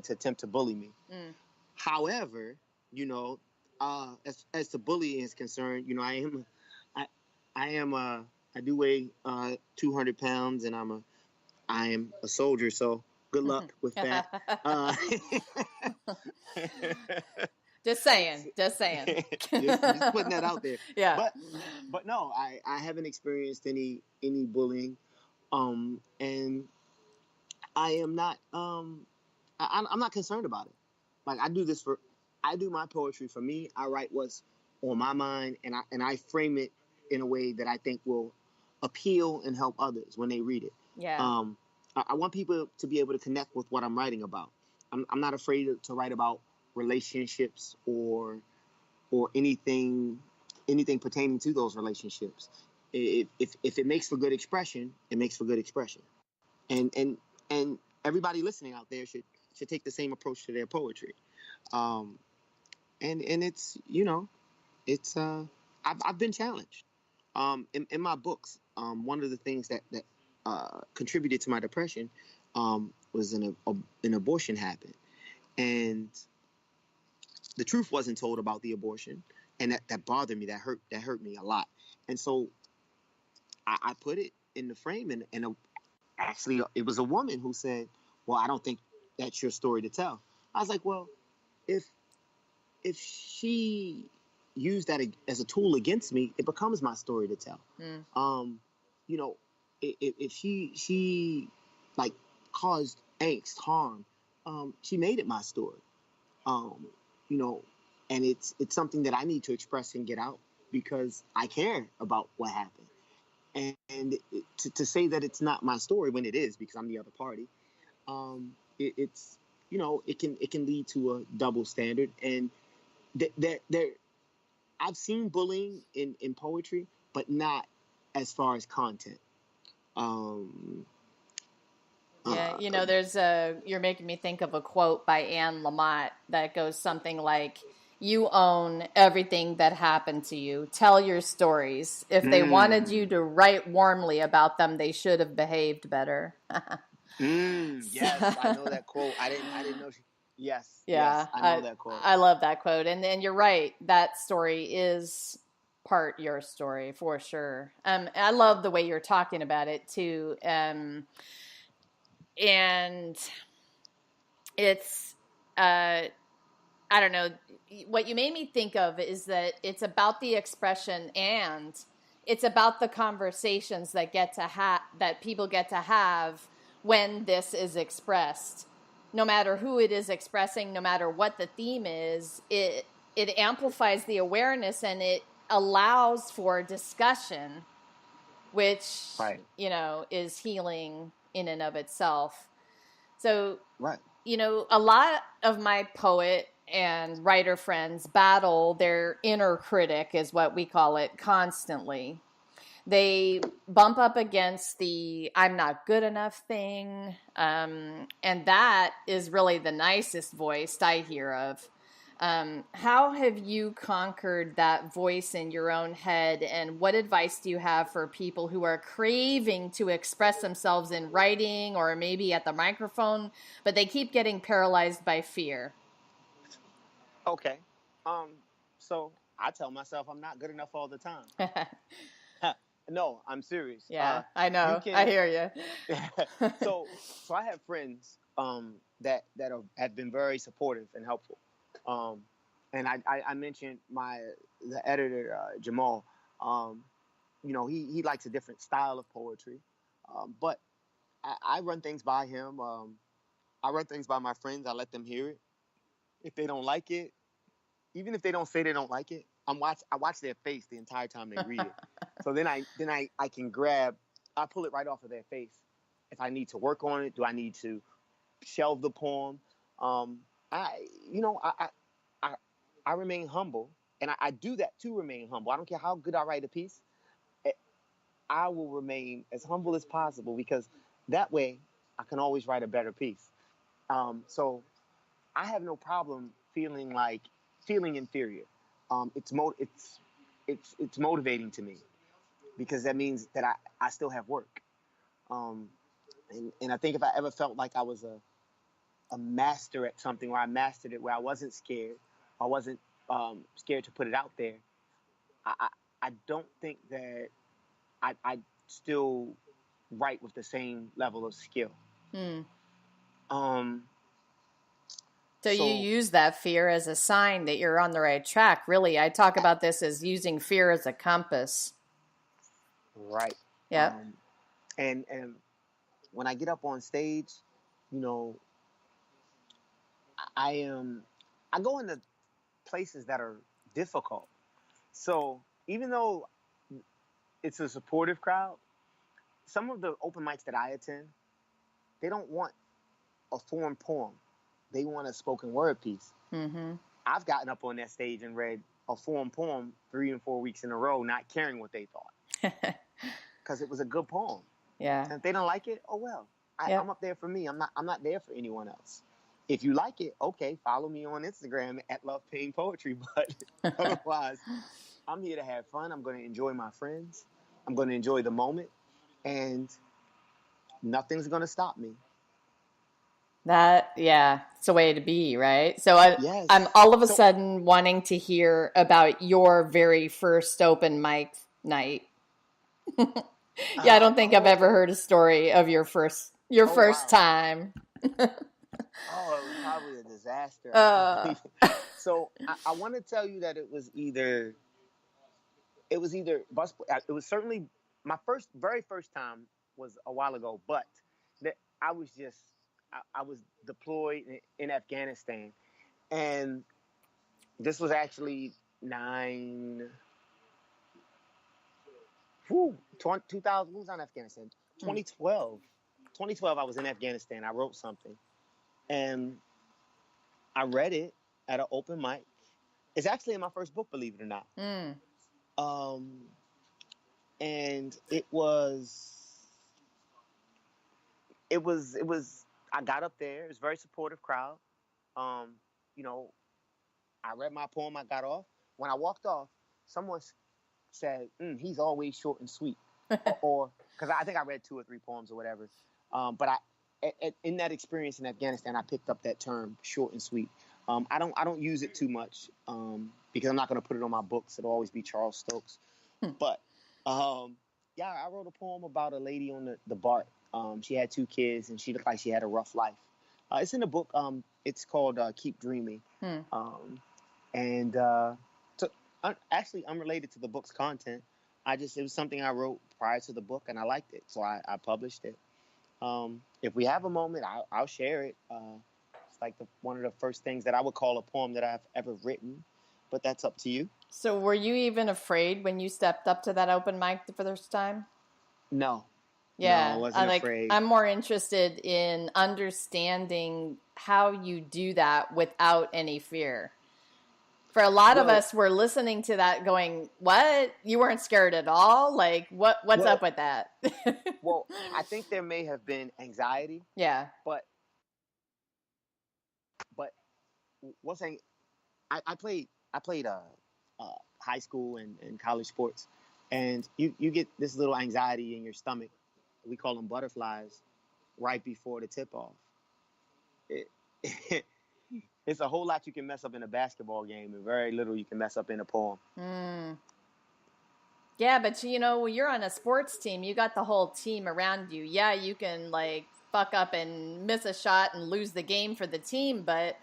to attempt to bully me. Mm. However, as the bullying is concerned, I I am I do weigh 200 pounds, and I am a soldier. So good luck with that. Uh, Just saying. Just saying. just putting that out there. Yeah. But no, I haven't experienced any bullying, and I am not I'm not concerned about it. Like I do my poetry for me. I write what's on my mind, and I frame it in a way that I think will appeal and help others when they read it. Yeah. Um, I want people to be able to connect with what I'm writing about. I'm not afraid to write about relationships or anything pertaining to those relationships. If it makes for good expression, it makes for good expression. And everybody listening out there should take the same approach to their poetry. Um, and it's it's I've been challenged. In my books, one of the things that contributed to my depression was an abortion happened, and the truth wasn't told about the abortion, and that bothered me. That hurt me a lot, and so I put it in the frame, and actually it was a woman who said, "Well, I don't think that's your story to tell." I was like, "Well, if she used that as a tool against me, it becomes my story to tell." Mm. Um, you know, if she like caused angst, harm, she made it my story. Um, you know, and it's something that I need to express and get out because I care about what happened. And to say that it's not my story when it is because I'm the other party, it's it can lead to a double standard. And there I've seen bullying in poetry, but not as far as content. Um, Yeah, uh, there's you're making me think of a quote by Anne Lamott that goes something like, "You own everything that happened to you. Tell your stories. If they wanted you mm, to write warmly about them, they should have behaved better." yes, I So, know that quote. I didn't know. Yes, yeah, yes, I know I that quote. I love that quote, and you're right. That story is part your story for sure. I love the way you're talking about it too. And it's I don't know. What you made me think of is that it's about the expression, and it's about the conversations that that people get to have when this is expressed. No matter who it is expressing, no matter what the theme is, it amplifies the awareness, and it allows for discussion, which Right, is healing in and of itself. So, right. a lot of my poet and writer friends battle their inner critic, is what we call it, constantly. They bump up against the "I'm not good enough" thing. And that is really the nicest voice I hear of. How have you conquered that voice in your own head? And what advice do you have for people who are craving to express themselves in writing or maybe at the microphone, but they keep getting paralyzed by fear? Okay. Um, so I tell myself I'm not good enough all the time. No, I'm serious. Yeah, I You know. I can. hear you. So I have friends have been very supportive and helpful. Um, and I mentioned the editor Jamal. Um, he likes a different style of poetry, but I run things by him. I run things by my friends. I let them hear it. If they don't like it, even if they don't say they don't like it, I watch their face the entire time they read it. So then I can I pull it right off of their face. If I need to work on it, do I need to shelve the poem? I you know I I remain humble, and I do that to remain humble. I don't care how good I write a piece. I will remain as humble as possible because that way I can always write a better piece. So I have no problem feeling inferior. It's motivating to me because that means that I still have work. Um, and I think if I ever felt like I was a master at something, where I mastered it, where I wasn't scared. I wasn't scared to put it out there. I don't think that I still write with the same level of skill. Hmm. Um, So you so use that fear as a sign that you're on the right track. Really, I talk about this as using fear as a compass. right. Yep. And when I get up on stage, you know, I am I go into places that are difficult. So even though it's a supportive crowd, some of the open mics that I attend, they don't want a formed poem. They want a spoken word piece. Mm-hmm. I've gotten up on that stage and read a formed poem 3 and 4 weeks in a row, not caring what they thought, because it was a good poem. Yeah. And if they don't like it, oh well. I'm Yep. up there for me. I'm not there for anyone else. If you like it, okay, follow me on Instagram at Love Pain Poetry. But otherwise, I'm here to have fun. I'm going to enjoy my friends. I'm going to enjoy the moment, and nothing's going to stop me. It's a way to be, right? So I'm Yes. all of a So, sudden wanting to hear about your very first open mic night. Yeah, I don't think I've ever oh, heard a story of your oh first wow. time. Oh, it was probably a disaster. I can't Uh, believe it. So I want to tell you that it was either bus. It was certainly my very first time was a while ago, but that I was just I was deployed in Afghanistan, and this was actually nine, 2000. Who was on Afghanistan? hmm. 2012. 2012. I was in Afghanistan. I wrote something, and I read it at an open mic. It's actually in my first book, believe it or not. Mm. Um, and it was I got up there. It was a very supportive crowd. Um, you know, I read my poem. I got off. When I walked off, someone said, "He's always short and sweet," or because I think I read 2 or 3 poems or whatever. But in that experience in Afghanistan, I picked up that term, short and sweet. I don't use it too much because I'm not going to put it on my books. It'll always be Charles Stokes. But um, yeah, I wrote a poem about a lady on the BART. She had 2 kids and she looked like she had a rough life. It's in the book. It's called Keep Dreaming. Hmm. Um, and so, actually, unrelated to the book's content, it was something I wrote prior to the book and I liked it. So I published it. If we have a moment, I'll share it. It's like one of the first things that I would call a poem that I've ever written, but that's up to you. So were you even afraid when you stepped up to that open mic the first time? No, no, I Yeah, wasn't afraid. I'm more interested in understanding how you do that without any fear. For a lot of Well, us, we're listening to that going, "What? You weren't scared at all? Like what's up well, with that?" well. I think there may have been anxiety, Yeah. but but one thing I played high school and college sports, and you get this little anxiety in your stomach. We call them butterflies right before the tip off. It, it's a whole lot you can mess up in a basketball game, and very little you can mess up in a poem. Mm. Yeah, but when you're on a sports team, you got the whole team around you. Yeah, you can like fuck up and miss a shot and lose the game for the team, but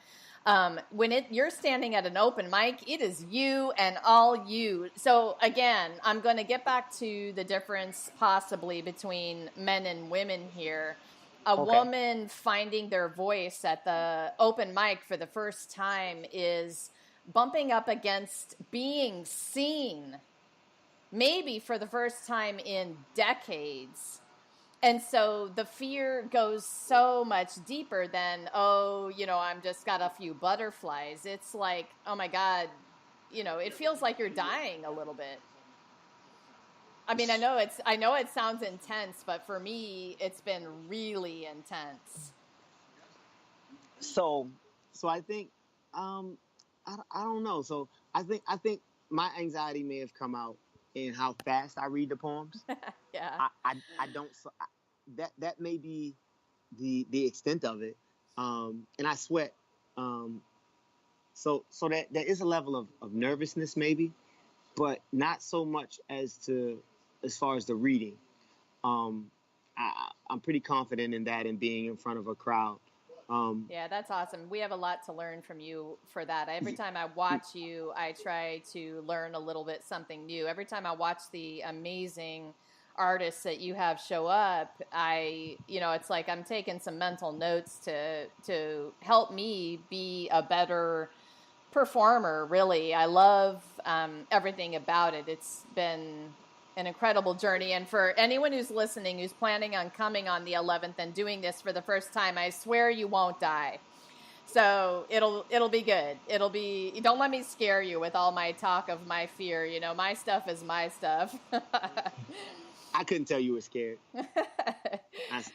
when you're standing at an open mic, it is you and all you. So again, I'm going to get back to the difference possibly between men and women here. A Okay. woman finding their voice at the open mic for the first time is bumping up against being seen maybe for the first time in decades. And so the fear goes so much deeper than, oh, I'm just got a few butterflies. It's like, oh my God, it feels like you're dying a little bit. I mean, I know it sounds intense, but for me, it's been really intense. So, so I think, um, I don't know. So I think my anxiety may have come out in how fast I read the poems. Yeah. I don't. So that may be the extent of it. and I sweat. Um, so that there is a level of nervousness maybe, but not so much as far as the reading. Um, I'm pretty confident in that and being in front of a crowd. Yeah, that's awesome. We have a lot to learn from you for that. Every time I watch you, I try to learn a little bit something new. Every time I watch the amazing artists that you have show up, it's like I'm taking some mental notes to help me be a better performer. Really, I love everything about it. It's been an incredible journey, and for anyone who's listening who's planning on coming on the 11th and doing this for the first time, I swear you won't die. So it'll be good. It'll be, don't let me scare you with all my talk of my fear. My stuff is my stuff. I couldn't tell you were scared.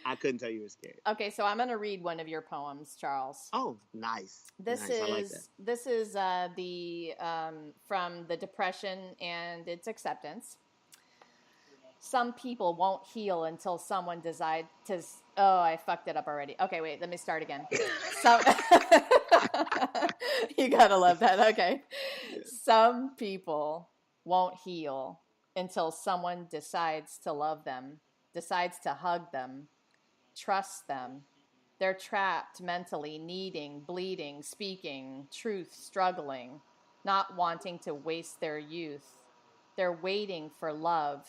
I couldn't tell you were scared. Okay, so I'm going to read one of your poems, Charles. Oh, nice. This nice. is I like that. This is the from the Depression and its acceptance. Some people won't heal until someone decides to. Oh, I fucked it up already. Okay, wait. Let me start again. You gotta love that. Okay. Some people won't heal until someone decides to love them, decides to hug them, trust them. They're trapped mentally, needing, bleeding, speaking, truth, struggling, not wanting to waste their youth. They're waiting for love,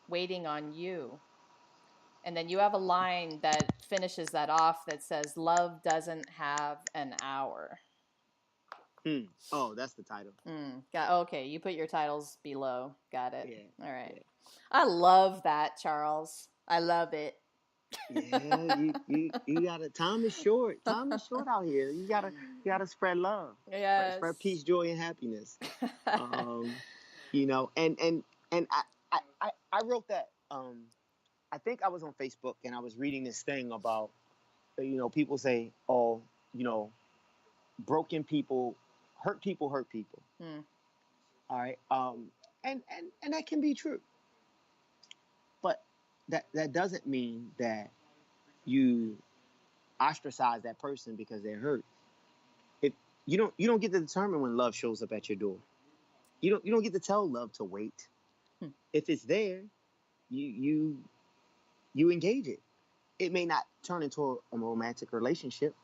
waiting on you. And then you have a line that finishes that off that says, "Love doesn't have an hour." Oh, that's the title. Okay, you put your titles below. Got it. Yeah. All right. Yeah. I love that, Charles. I love it. Yeah, you gotta. Time is short. Time is short out here. You gotta spread love. Yes. Spread peace, joy, and happiness. And I wrote that. I think I was on Facebook and I was reading this thing about, people say, oh, broken people hurt people hurt people. All right. And that can be true, but that doesn't mean that you ostracize that person because they're hurt. If you don't get to determine when love shows up at your door. You don't get to tell love to wait. If it's there, you you engage it. It may not turn into a romantic relationship,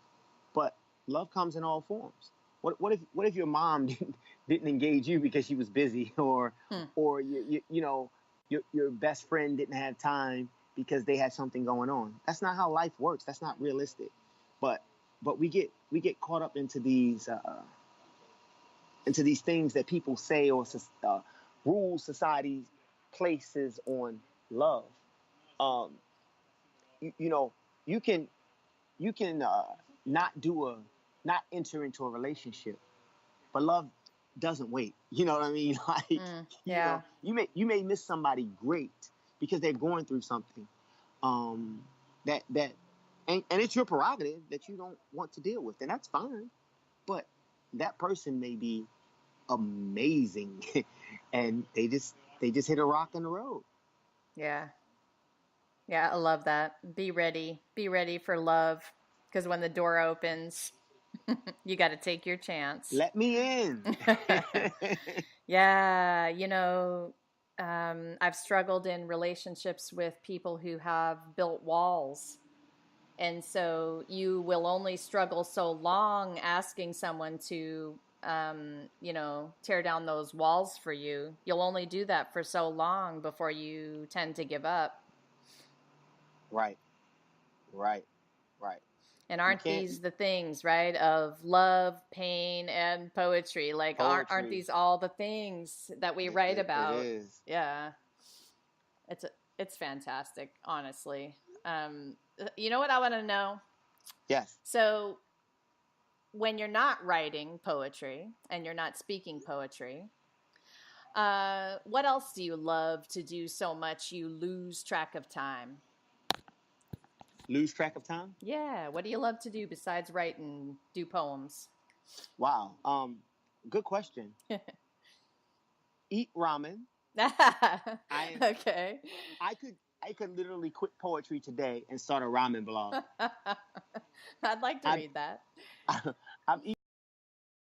but love comes in all forms. What if your mom didn't engage you because she was busy, or your best friend didn't have time because they had something going on? That's not how life works. That's not realistic. But we get caught up into these things that people say, or rules society places on love. Um, you know, you can not not enter into a relationship, but love doesn't wait. You know what I mean? Like, yeah. You may miss somebody great because they're going through something that and it's your prerogative that you don't want to deal with, and that's fine. But that person may be amazing, and they just hit a rock in the road. Yeah. Yeah, I love that. Be ready. Be ready for love, because when the door opens, you got to take your chance. Let me in. Yeah, I've struggled in relationships with people who have built walls. And so you will only struggle so long asking someone to, tear down those walls for you. You'll only do that for so long before you tend to give up. Right. And aren't these the things, right, of love, pain, and poetry? Like, poetry. Aren't these all the things that we write about? It is. Yeah. It's fantastic, honestly. You know what I want to know? Yes. So when you're not writing poetry and you're not speaking poetry, what else do you love to do so much you lose track of time? Lose track of time? Yeah. What do you love to do besides write and do poems? Wow. Good question. Eat ramen. Okay. I could literally quit poetry today and start a ramen blog. I'd like to I, read that. I'm